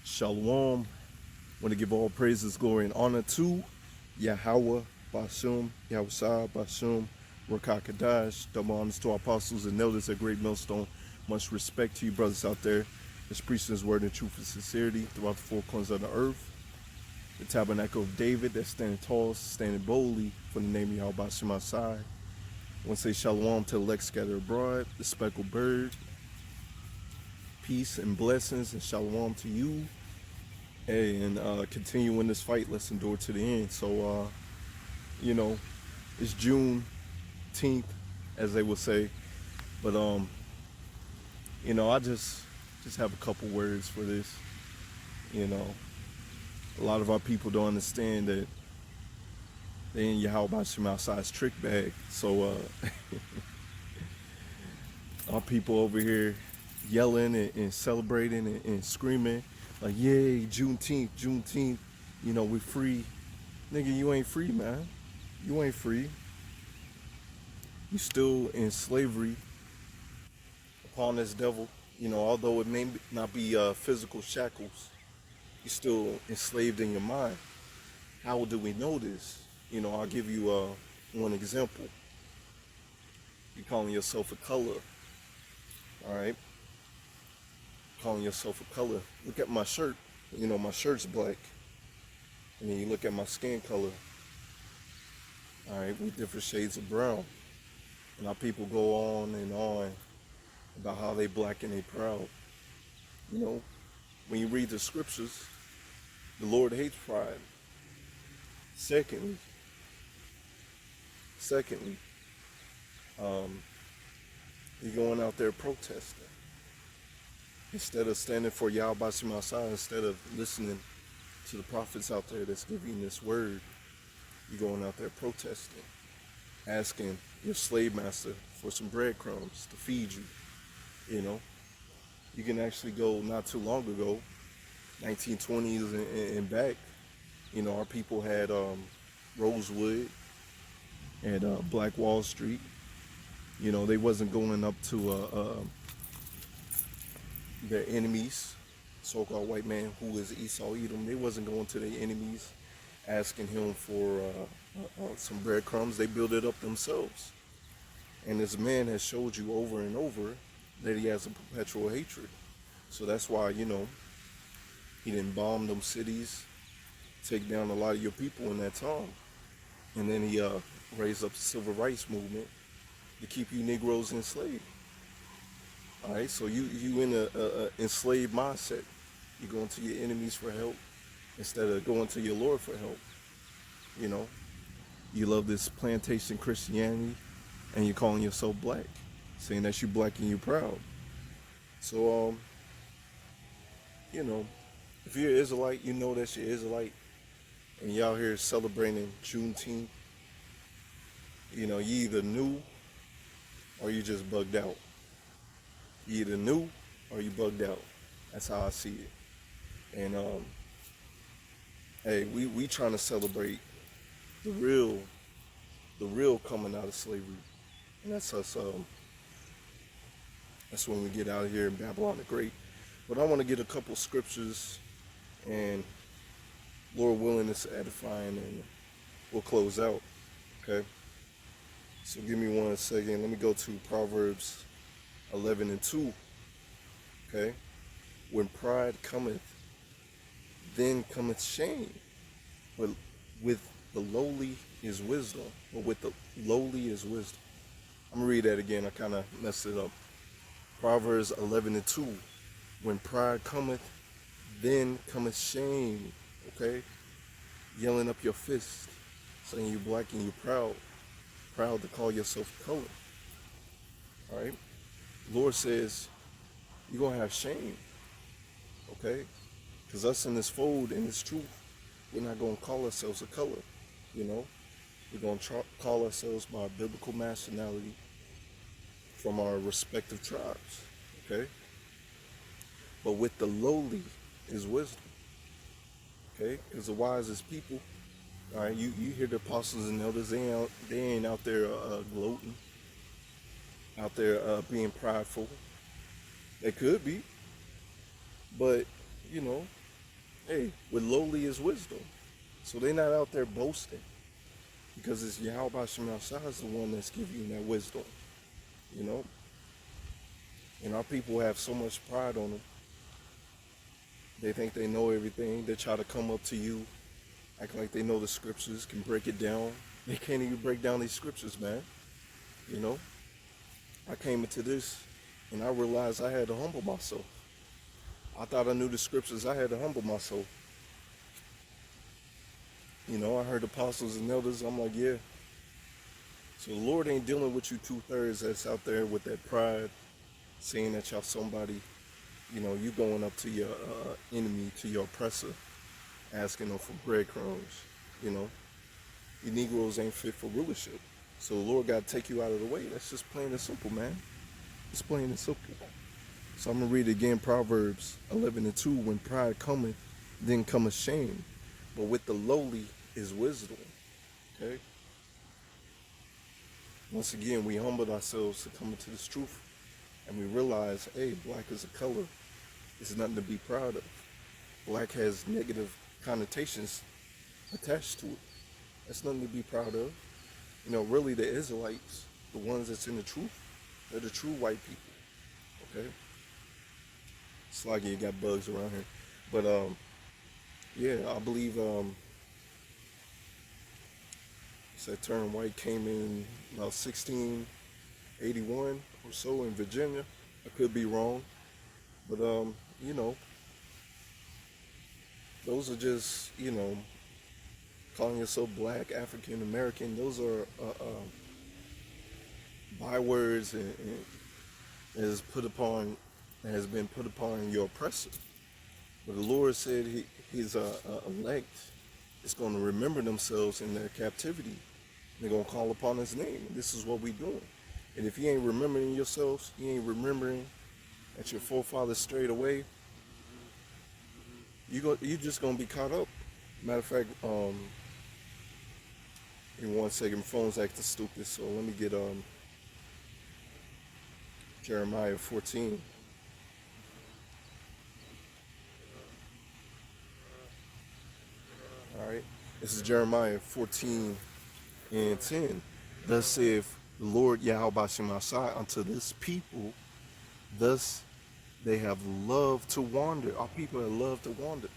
Shalom. Want to give all praises, glory, and honor to Yahweh, Bashum, Yahushua, Bashum, Rakakadash. Double honors to our apostles and elders at Great Millstone. Much respect to you brothers out there that's preaching his word in truth and sincerity throughout the four corners of the earth. The tabernacle of David that's standing tall, standing boldly for the name of Yahweh Bashum outside. I want to say shalom to the elect scattered abroad, the speckled bird. Peace and blessings and shalom to you. Hey, and continuing this fight, let's endure to the end. So, it's Juneteenth, as they would say. But, I just have a couple words for this. A lot of our people don't understand that they in Yahweh Bashim outside's trick bag. So, our people over here yelling and celebrating and screaming like, yay, Juneteenth, we're free. Nigga, you ain't free, man. You ain't free. You still in slavery upon this devil. Although it may not be physical shackles, you're still enslaved in your mind. How do we know this? I'll give you one example. You're calling yourself a color, all right? Calling yourself a color. Look at my shirt. My shirt's black. And then you look at my skin color. All right, we different shades of brown. And our people go on and on about how they black and they proud. When you read the scriptures, the Lord hates pride. Secondly, you're going out there protesting. Instead of standing for Yahweh Bashim outside, instead of listening to the prophets out there that's giving this word, you're going out there protesting, asking your slave master for some breadcrumbs to feed you. You can actually go not too long ago, 1920s and back, our people had Rosewood and Black Wall Street. They wasn't going up to their enemies, so-called white man who is Esau Edom. They wasn't going to their enemies asking him for some breadcrumbs. They built it up themselves. And this man has showed you over and over that he has a perpetual hatred. So that's why, he didn't bomb them cities, take down a lot of your people in that time. And then he raised up the civil rights movement to keep you Negroes enslaved. All right, so you in a enslaved mindset. You're going to your enemies for help instead of going to your Lord for help. You love this plantation Christianity, and you're calling yourself black, saying that you black and you proud. So, if you're an Israelite, you know that you're Israelite, and y'all here celebrating Juneteenth. You either knew or you just bugged out. You either knew or you bugged out. That's how I see it. And hey, we trying to celebrate the real coming out of slavery. And that's us. That's when we get out of here in Babylon the Great. But I want to get a couple scriptures, and Lord willing, it's edifying, and we'll close out. Okay. So give me 1 second. Let me go to Proverbs 11:2. Okay. When pride cometh, then cometh shame. But with the lowly is wisdom. But with the lowly is wisdom. I'm gonna read that again. I kind of messed it up. Proverbs 11:2. When pride cometh, then cometh shame. Okay. Yelling up your fist, saying you black and you proud. Proud to call yourself color. All right. Lord says you're going to have shame, okay? Because us in this fold, in this truth, we're not going to call ourselves a color, We're going to call ourselves by a biblical nationality from our respective tribes, okay? But with the lowly is wisdom, okay? Because the wisest people, all right, you hear the apostles and elders, they ain't out there gloating, out there being prideful. They could be, But, you know, hey, with lowly is wisdom. So they're not out there boasting, because it's Yahweh Shemashah is the one that's giving you that wisdom, you know. And our people have so much pride on them. They think they know everything. They try to come up to you, act like they know the scriptures, can break it down. They can't even break down these scriptures, man. You know, I came into this and I realized I had to humble myself. I thought I knew the scriptures. I had to humble myself. You know, I heard apostles and elders. I'm like, yeah. So the Lord ain't dealing with you 2/3 that's out there with that pride, saying that y'all somebody. You know, you going up to your enemy, to your oppressor, asking them for breadcrumbs. You know, you Negroes ain't fit for rulership. So the Lord got to take you out of the way. That's just plain and simple, man. It's plain and simple. So I'm going to read again, Proverbs 11:2. When pride cometh, then cometh shame. But with the lowly is wisdom. Okay? Once again, we humbled ourselves to come into this truth. And we realize, hey, black is a color. It's nothing to be proud of. Black has negative connotations attached to it. That's nothing to be proud of. You know, really the Israelites, the ones that's in the truth, they're the true white people. Okay? It's like you got bugs around here. But yeah, I believe that term white came in about 1681 or so in Virginia. I could be wrong. But you know, those are just, you know, calling yourself black, African American, those are bywords and has been put upon your oppressor. But the Lord said his elect is going to remember themselves in their captivity. They're going to call upon his name. And this is what we're doing. And if you ain't remembering yourselves, you ain't remembering that your forefathers strayed away, you're just going to be caught up. Matter of fact, in 1 second, my phone's acting stupid, so let me get Jeremiah 14. Alright, this is Jeremiah 14:10. Thus saith the Lord Yahweh Shemashah unto this people, thus they have loved to wander. Our people have loved to wander.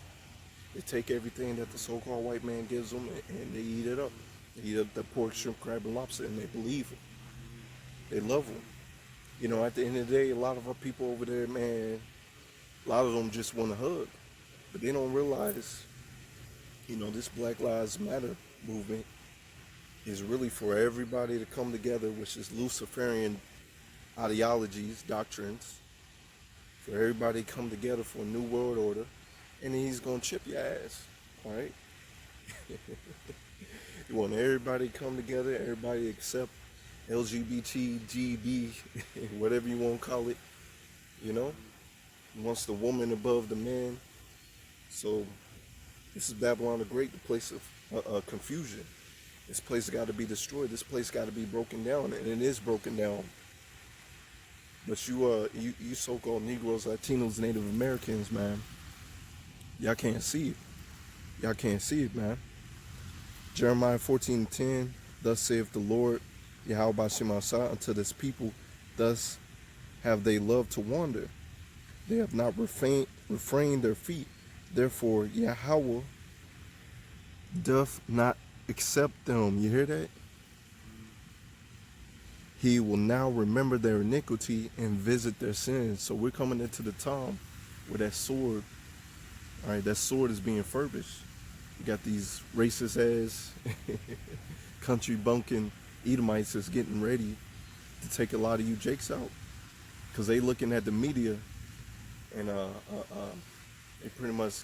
They take everything that the so-called white man gives them and they eat it up. They eat up the pork, shrimp, crab, and lobster, and they believe it. They love them. You know, at the end of the day, a lot of our people over there, man, a lot of them just want to hug. But they don't realize, you know, this Black Lives Matter movement is really for everybody to come together, which is Luciferian ideologies, doctrines, for everybody to come together for a new world order, and then he's going to chip your ass, all right? You want everybody to come together, everybody accept LGBT, GB, whatever you want to call it, you know? He wants the woman above the man. So this is Babylon the Great, the place of confusion. This place got to be destroyed. This place got to be broken down, and it is broken down. But you so-called Negroes, Latinos, Native Americans, man, y'all can't see it. Y'all can't see it, man. Jeremiah 14:10, thus saith the Lord, Yahweh Shemashah, unto this people, thus have they loved to wander. They have not refrained their feet. Therefore, Yahweh doth not accept them. You hear that? He will now remember their iniquity and visit their sins. So we're coming into the time where that sword, all right, that sword is being furbished. You got these racist ass country bunking Edomites that's getting ready to take a lot of you Jakes out, because they looking at the media and they pretty much,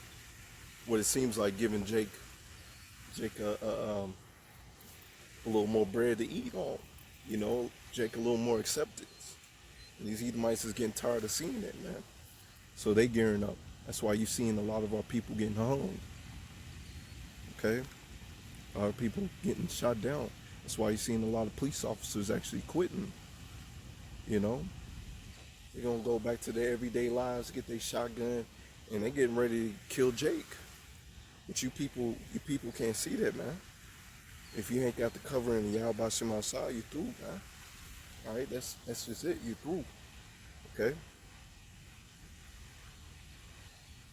what it seems like, giving Jake a little more bread to eat on, you know, Jake a little more acceptance. And these Edomites is getting tired of seeing that, man. So they gearing up. That's why you're seeing a lot of our people getting hung. Okay? A lot of people getting shot down. That's why you're seeing a lot of police officers actually quitting. You know? They're going to go back to their everyday lives, get their shotgun, and they getting ready to kill Jake. But you people can't see that, man. If you ain't got the covering of Yahweh Shem outside, you through, man. All right, that's just it. You through. Okay.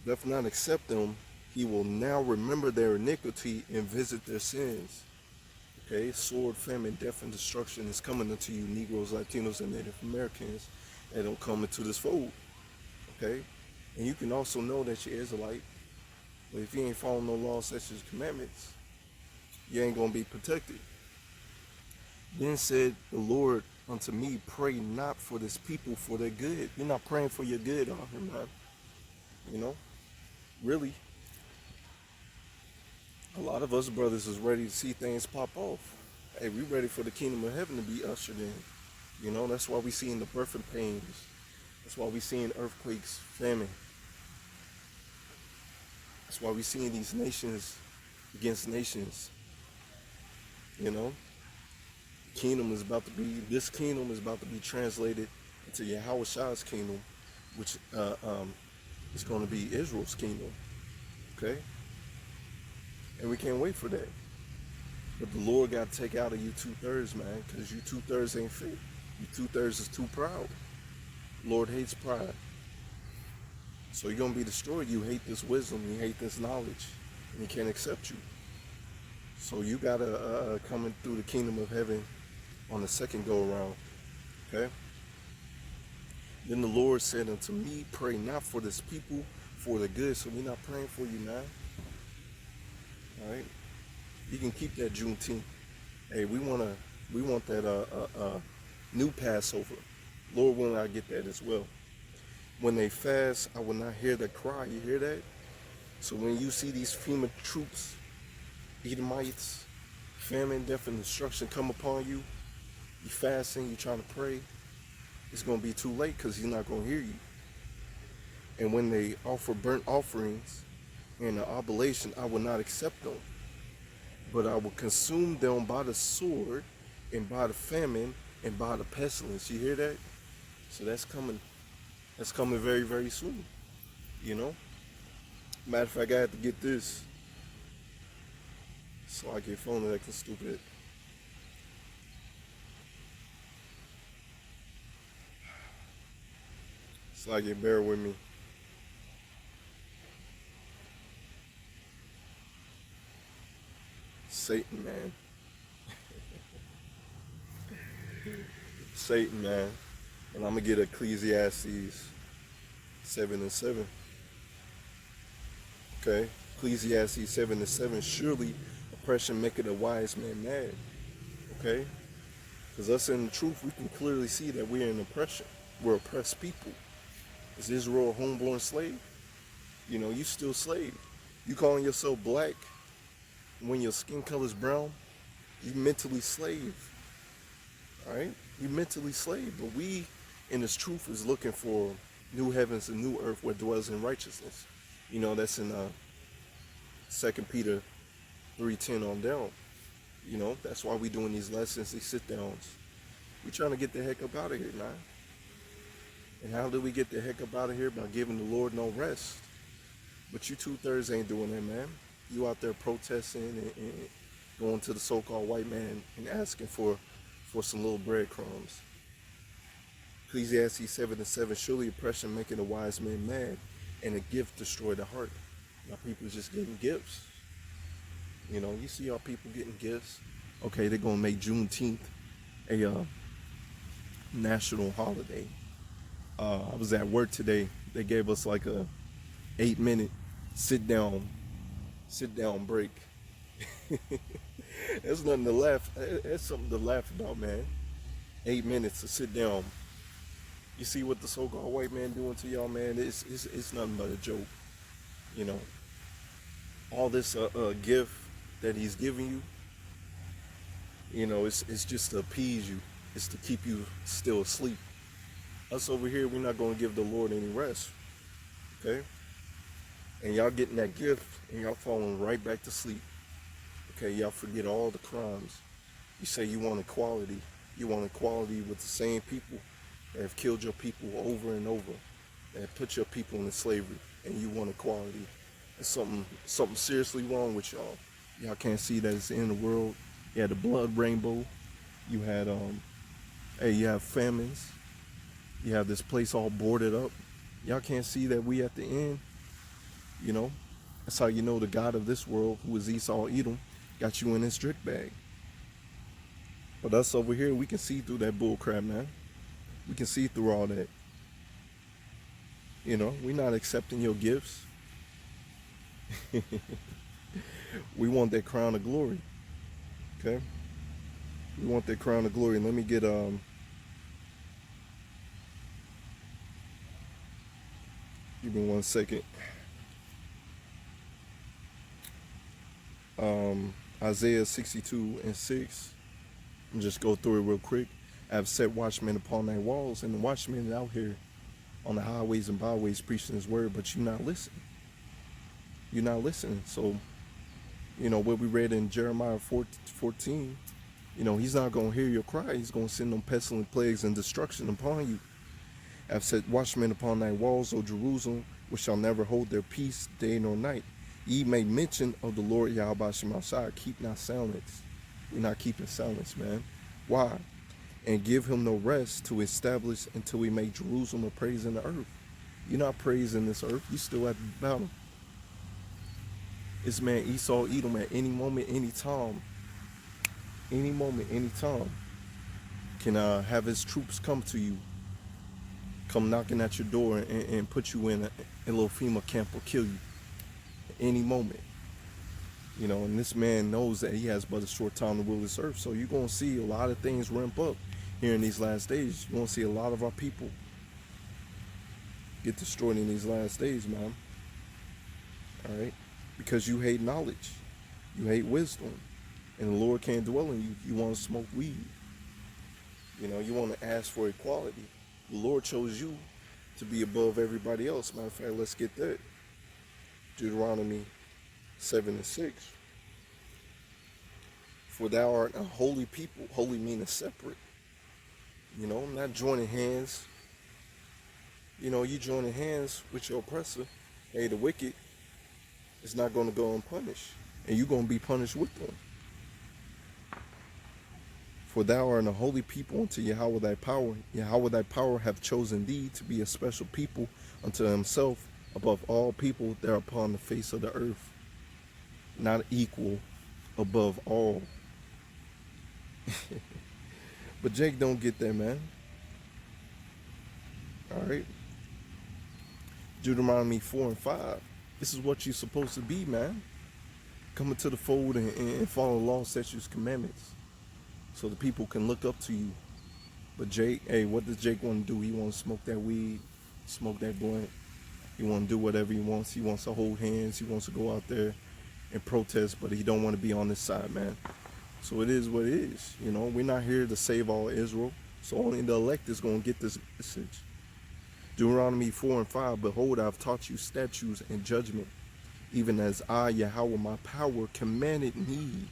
Doth not accept them, he will now remember their iniquity and visit their sins. Okay, sword, famine, death, and destruction is coming unto you, Negroes, Latinos, and Native Americans, that don't come into this fold. Okay, and you can also know that you're Israelite, but if you ain't following no laws, statutes, commandments, you ain't gonna be protected. Then said the Lord unto me, pray not for this people for their good. You're not praying for your good out here, man. You know, really. A lot of us brothers is ready to see things pop off. Hey, we ready for the kingdom of heaven to be ushered in. You know, that's why we seeing the birthing pains. That's why we seeing earthquakes, famine. That's why we seeing these nations against nations. You know, this kingdom is about to be translated into Yahweh's kingdom, which is going to be Israel's kingdom. Okay? And we can't wait for that. But the Lord got to take out of you 2/3, man, because you 2/3 ain't fit. You 2/3 is too proud. Lord hates pride. So you're going to be destroyed. You hate this wisdom. You hate this knowledge. And he can't accept you. So you got to come in through the kingdom of heaven on the second go around. Okay? Then the Lord said unto me, pray not for this people for the good. So we're not praying for you, man. All right, you can keep that Juneteenth. Hey, we want that new Passover. Lord willing, I get that as well. When they fast, I will not hear their cry. You hear that? So when you see these FEMA troops, Edomites, famine, death, and destruction come upon you, you fasting, you trying to pray, it's going to be too late because he's not going to hear you. And when they offer burnt offerings and the oblation, I will not accept them, but I will consume them by the sword and by the famine and by the pestilence. You hear that? So that's coming very, very soon. You know? Matter of fact, I had to get this so I get phone acting stupid. So I get bear with me. Satan, man. Satan, man. And I'm going to get Ecclesiastes 7:7. Okay? Ecclesiastes 7:7. Surely oppression maketh a wise man mad. Okay? Because us in the truth, we can clearly see that we're in oppression. We're oppressed people. Is Israel a homeborn slave? You know, you still slave. You calling yourself black when your skin color is brown, you mentally slave. Alright? You mentally slave. But we in this truth is looking for new heavens and new earth where dwells in righteousness. You know, that's in 2 Peter 3:10 on down. You know, that's why we doing these lessons, these sit downs. We trying to get the heck up out of here, man. And how do we get the heck up out of here? By giving the Lord no rest. But you 2/3 ain't doing that, man. You out there protesting and going to the so-called white man and asking for some little breadcrumbs. Ecclesiastes 7:7. Surely oppression making a wise man mad, and a gift destroy the heart. Now people just getting gifts. You know, you see how people getting gifts. Okay, they're gonna make Juneteenth a national holiday. I was at work today. They gave us like a 8-minute sit down break. There's nothing to laugh. That's something to laugh about, man. 8 minutes to sit down. You see what the so-called white man doing to y'all, man? It's nothing but a joke. You know, all this gift that he's giving you, you know, it's just to appease you. It's to keep you still asleep. Us over here, we're not going to give the Lord any rest. Okay? And y'all getting that gift and y'all falling right back to sleep. Okay, y'all forget all the crimes. You say you want equality. You want equality with the same people that have killed your people over and over. that put your people into slavery, and you want equality. There's something seriously wrong with y'all. Y'all can't see that it's in the world. You had the blood rainbow. You had you have famines. You have this place all boarded up. Y'all can't see that we at the end. You know, that's how you know the God of this world, who is Esau, Edom, got you in his trick bag. But us over here, we can see through that bull crap, man. We can see through all that. You know, we're not accepting your gifts. We want that crown of glory. Okay? We want that crown of glory. Let me get give me 1 second. Isaiah 62:6. I'm just go through it real quick. I have set watchmen upon thy walls, and the watchmen out here on the highways and byways preaching his word, but you're not listening. You're not listening. So, you know, what we read in Jeremiah 14, you know, he's not going to hear your cry. He's going to send them pestilent plagues and destruction upon you. I have set watchmen upon thy walls, O Jerusalem, which shall never hold their peace day nor night. Ye make mention of the Lord Yahweh Shemashah. Keep not silence. We're not keeping silence, man. Why? And give him no rest to establish until we make Jerusalem a praise in the earth. You're not praising this earth. You still at the battle. This man Esau, Edom, at any moment, any time, can have his troops come to you, come knocking at your door and put you in a little FEMA camp or kill you at any moment. You know, and this man knows that he has but a short time to rule this earth. So you're going to see a lot of things ramp up here in these last days. You're going to see a lot of our people get destroyed in these last days, man. All right? Because you hate knowledge. You hate wisdom. And the Lord can't dwell in you. You want to smoke weed. You know, you want to ask for equality. The Lord chose you to be above everybody else. Matter of fact, let's get that. Deuteronomy 7:6. For thou art a holy people. Holy meaning separate. You know, not joining hands. You know, you joining hands with your oppressor. Hey, the wicked is not going to go unpunished. And you're going to be punished with them. For thou art a holy people unto Yahweh thy power. Yahweh thy power hath chosen thee to be a special people unto himself above all people that are upon the face of the earth. Not equal, above all. But Jake don't get that, man. Alright. Deuteronomy 4:5. This is what you're supposed to be, man. Coming to the fold and follow law, statutes, commandments. So the people can look up to you. But Jake, hey, what does Jake want to do? He wants to smoke that weed, smoke that blunt. He wants to do whatever he wants. He wants to hold hands. He wants to go out there and protest, but he don't want to be on this side, man. So it is what it is. You know, we're not here to save all Israel. So only the elect is going to get this message. Deuteronomy 4:5. Behold, I have taught you statutes and judgment, even as I, Yahweh, my power, commanded me,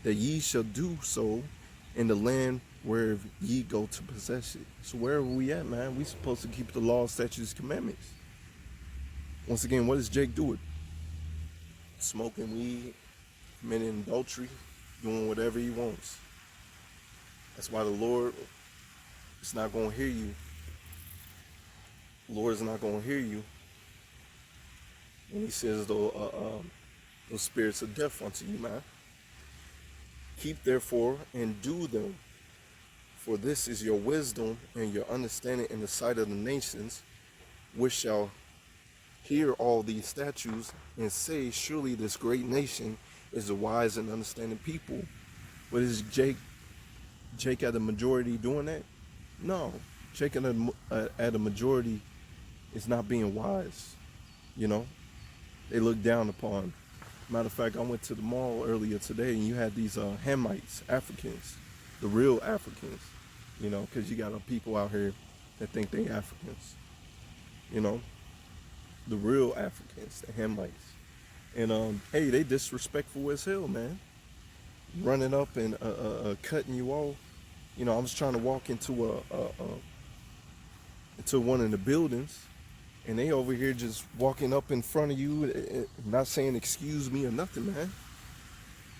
that ye shall do so in the land where ye go to possess it. So wherever we at, man, we supposed to keep the law, statutes, commandments. Once again, what does Jake do? Smoking weed, committing adultery, doing whatever he wants. That's why the Lord is not going to hear you. The Lord is not going to hear you when he says those spirits of death unto you, man. Keep therefore and do them, for this is your wisdom and your understanding in the sight of the nations, which shall hear all these statutes and say, surely this great nation is a wise and understanding people. But is Jake at a majority doing that? No. Jake at a majority is not being wise. You know, they look down upon. Matter of fact, I went to the mall earlier today and you had these Hamites, Africans, the real Africans, you know, because you got people out here that think they Africans, you know, the real Africans, the Hamites. And hey, they disrespectful as hell, man. Running up and cutting you off. You know, I was trying to walk into one of the buildings, And they over here just walking up in front of you, not saying excuse me or nothing, man.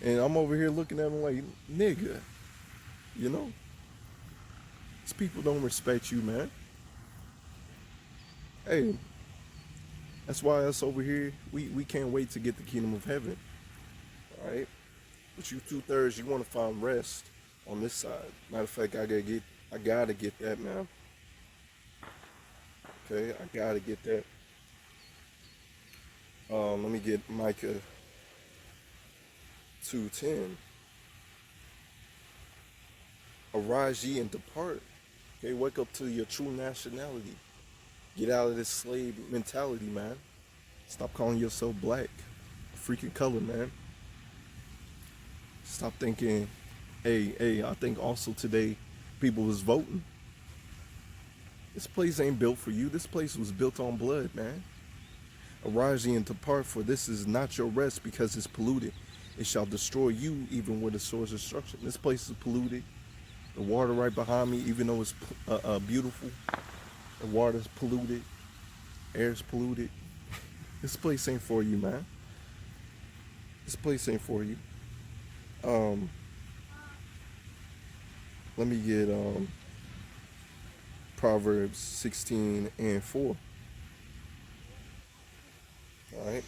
And I'm over here looking at them like, nigga, you know? These people don't respect you, man. Hey, that's why us over here, we can't wait to get the kingdom of heaven. All right? But you 2/3, you want to find rest on this side. Matter of fact, I gotta get that, man. Okay, I gotta get that. Let me get Micah 2:10. Arise ye and depart. Okay, wake up to your true nationality. Get out of this slave mentality, man. Stop calling yourself black. A freaking color, man. Stop thinking, hey, I think also today people was voting. This place ain't built for you. This place was built on blood, man. Arise ye and depart, for this is not your rest, because it's polluted. It shall destroy you even with the sword's destruction. This place is polluted. The water right behind me, even though it's beautiful, the water's polluted. Air's polluted. This place ain't for you, man. This place ain't for you. Let me get Proverbs 16:4. All right.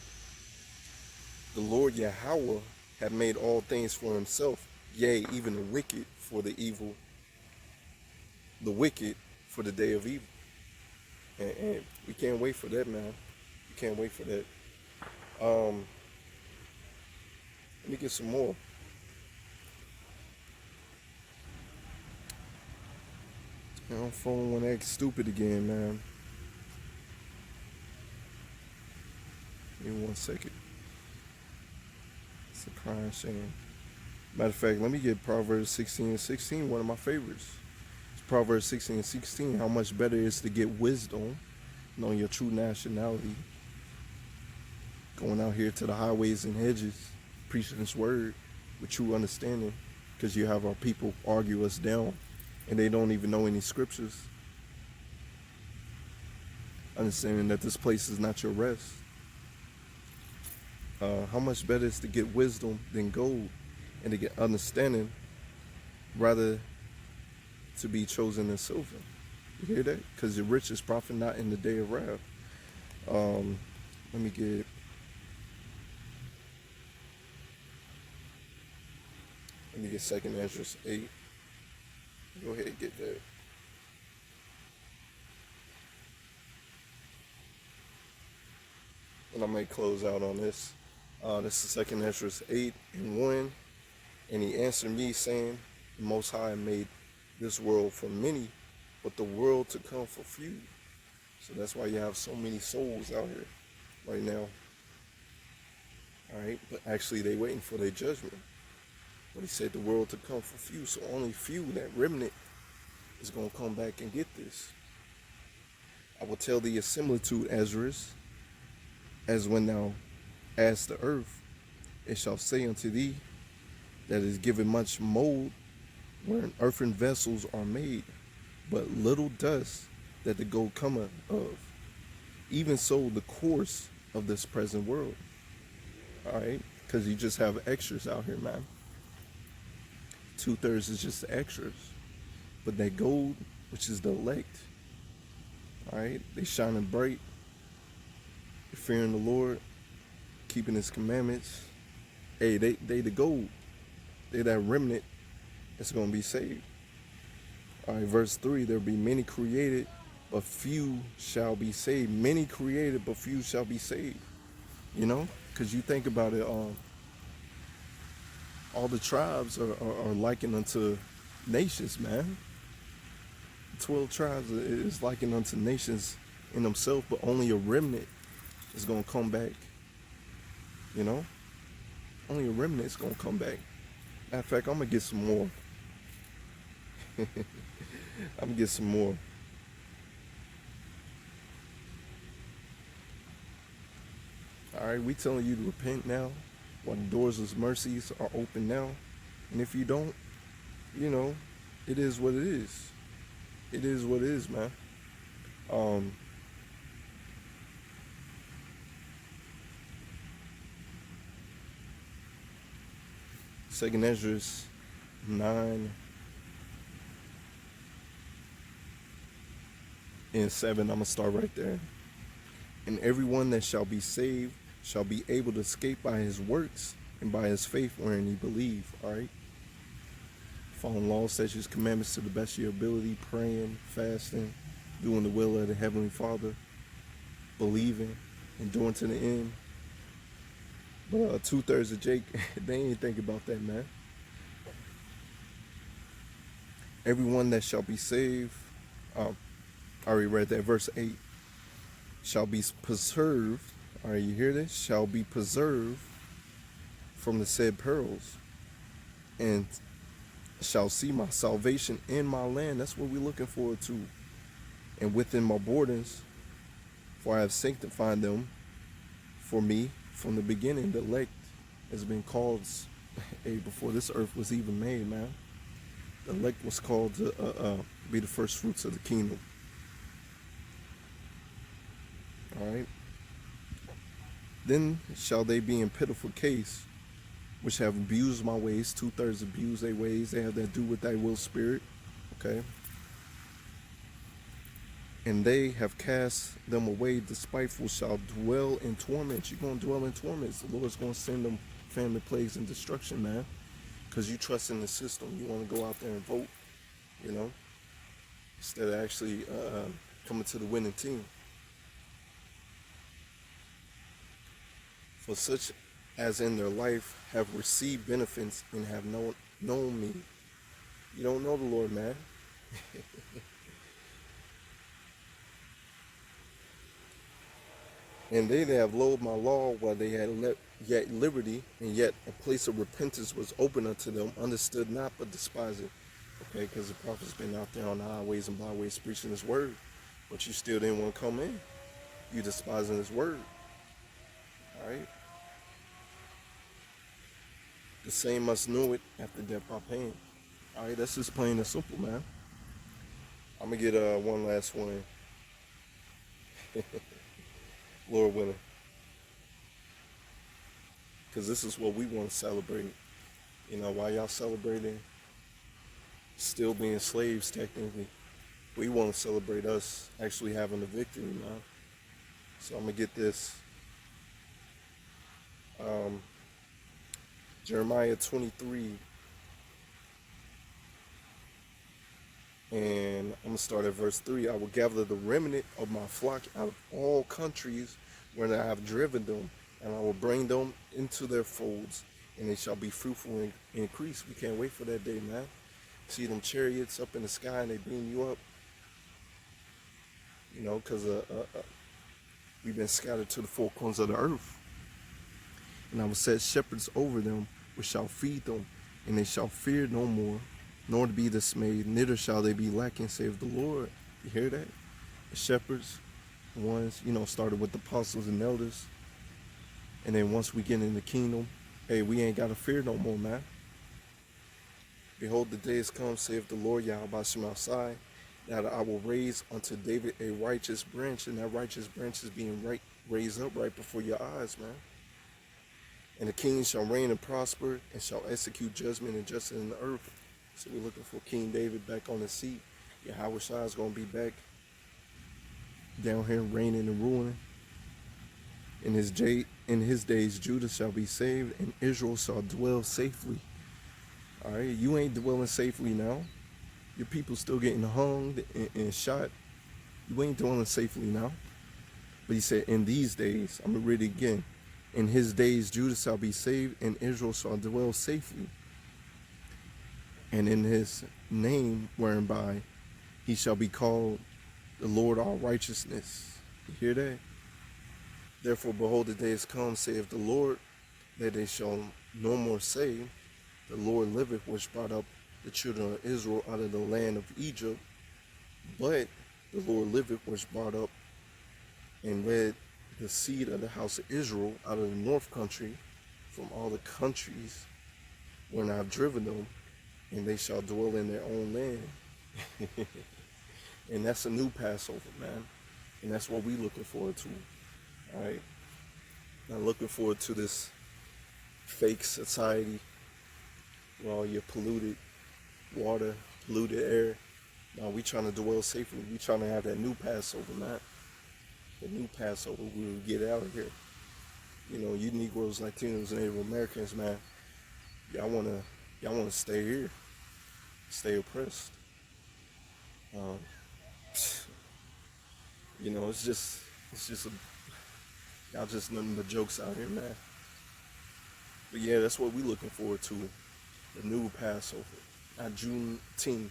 The Lord Yahweh have made all things for himself, yea, even the wicked for the evil, the wicked for the day of evil. And we can't wait for that, man. We can't wait for that. Let me get some more. My phone won't act stupid again, man. Give me 1 second. It's a crying shame. Matter of fact, let me get Proverbs 16:16, one of my favorites. It's Proverbs 16:16. How much better it is to get wisdom, knowing your true nationality, going out here to the highways and hedges, preaching this word with true understanding, because you have our people argue us down and they don't even know any scriptures. Understanding that this place is not your rest. How much better is to get wisdom than gold, and to get understanding rather to be chosen than silver. You hear that? Because the rich is profit not in the day of wrath. Let me get Second Ezra 8. Go ahead and get that. And I might close out on this. This is Second Ezra 8:1. And he answered me, saying, the Most High made this world for many, but the world to come for few. So that's why you have so many souls out here right now. All right, but actually they waiting for their judgment. But he said the world to come for few, so only few, that remnant, is going to come back and get this. I will tell thee a similitude, Ezra, as when thou ask the earth, it shall say unto thee, that is given much mold, wherein earthen vessels are made, but little dust that the gold cometh of. Even so the course of this present world. All right, because you just have extras out here, man. 2/3 is just the extras. But that gold, which is the elect, all right, they shining bright, fearing the Lord, keeping his commandments. Hey, they the gold. They that remnant that's going to be saved. All right, verse 3, there be many created, but few shall be saved. Many created, but few shall be saved. You know, because you think about it, all the tribes are likened unto nations, man. 12 tribes is likened unto nations in themselves, but only a remnant is going to come back. You know? Only a remnant is going to come back. Matter of fact, I'm going to get some more. I'm going to get some more. All right, we telling you to repent now while the doors of mercies are open now. And if you don't, you know, it is what it is. It is what it is, man. 2nd Ezra 9 and 7. I'm going to start right there. And everyone that shall be saved shall be able to escape by his works and by his faith wherein he believe. All right. Following laws, statutes, commandments to the best of your ability, praying, fasting, doing the will of the Heavenly Father, believing, enduring to the end. But 2/3 of Jake, they ain't think about that, man. Everyone that shall be saved, I already read that, verse 8, shall be preserved, all right, you hear this? Shall be preserved from the said perils, and shall see my salvation in my land. That's what we're looking forward to. And within my borders, for I have sanctified them for me from the beginning. The elect has been called before this earth was even made, man. The elect was called to be the first fruits of the kingdom. All right. Then shall they be in pitiful case, which have abused my ways. 2/3 abuse their ways. They have that do with thy will spirit. Okay. And they have cast them away. The spiteful shall dwell in torment. You're going to dwell in torments. The Lord's going to send them family plagues and destruction, man. Because you trust in the system. You want to go out there and vote, you know, instead of actually coming to the winning team. For such as in their life have received benefits and have known me. You don't know the Lord, man. And they that have loathed my law while they had yet liberty, and yet a place of repentance was open unto them, understood not but despised it. Okay, because the prophet's been out there on the highways and byways preaching his word, but you still didn't want to come in. You despising his word. All right. The same must know it after death by pain. All right, that's just plain and simple, man. I'm gonna get one last one. Lord willing, because this is what we want to celebrate. You know, while y'all celebrating still being slaves technically, we want to celebrate us actually having a victory, man. So I'm gonna get this. Jeremiah 23, and I'm going to start at verse 3. I will gather the remnant of my flock out of all countries where I have driven them, and I will bring them into their folds, and they shall be fruitful and increase. We can't wait for that day, man. See them chariots up in the sky, and they beam you up. You know, because we've been scattered to the four corners of the earth. And I will set shepherds over them, which shall feed them, and they shall fear no more, nor to be dismayed, neither shall they be lacking, save the Lord. You hear that? The shepherds, the ones, you know, started with the apostles and elders. And then once we get in the kingdom, hey, we ain't got to fear no more, man. Behold, the days come, saith the Lord YASHAMIAHLA, that I will raise unto David a righteous branch, and that righteous branch is being raised up right before your eyes, man. And the king shall reign and prosper, and shall execute judgment and justice in the earth. So we're looking for King David back on the seat. YASHAWAR is going to be back down here reigning and ruling. In his days, Judah shall be saved, and Israel shall dwell safely. All right, you ain't dwelling safely now. Your people still getting hung and shot. You ain't dwelling safely now. But he said, in these days, I'm going to read it again. In his days, Judah shall be saved, and Israel shall dwell safely. And in his name, whereby he shall be called the Lord our righteousness. You hear that? Therefore, behold, the day is come, saith the Lord, that they shall no more say, the Lord liveth, which brought up the children of Israel out of the land of Egypt. But the Lord liveth, which brought up and led the seed of the house of Israel out of the north country, from all the countries when I have driven them, and they shall dwell in their own land. And that's a new Passover, man. And that's what we looking forward to. All right. Not looking forward to this fake society with all your polluted water, polluted air. Now we trying to dwell safely. We trying to have that new Passover, man. The new Passover, we will get out of here. You know, you Negroes, Latinos, and Native Americans, man, y'all wanna stay here, stay oppressed. Um, you know, it's just y'all just nothing but jokes out here, man. But yeah, that's what we looking forward to, the new Passover. Not Juneteenth,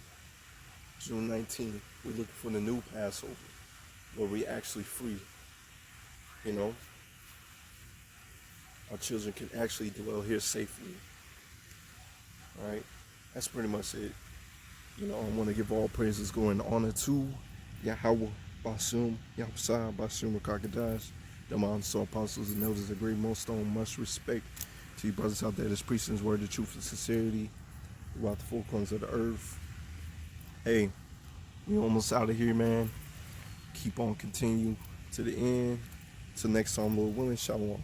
June 19th. We looking for the new Passover, where we actually free. You know, our children can actually dwell here safely. All right, that's pretty much it. You know, I want to give all praises, going honor to Yahweh, Basum, Yahweh, Basum, Rakakadaz, the months, apostles and elders, a great millstone, much respect to you brothers out there that's preaching His word, the truth and sincerity throughout the four corners of the earth. Hey, we almost out of here, man. Keep on continue to the end. Till next time, Lord willing, shalom.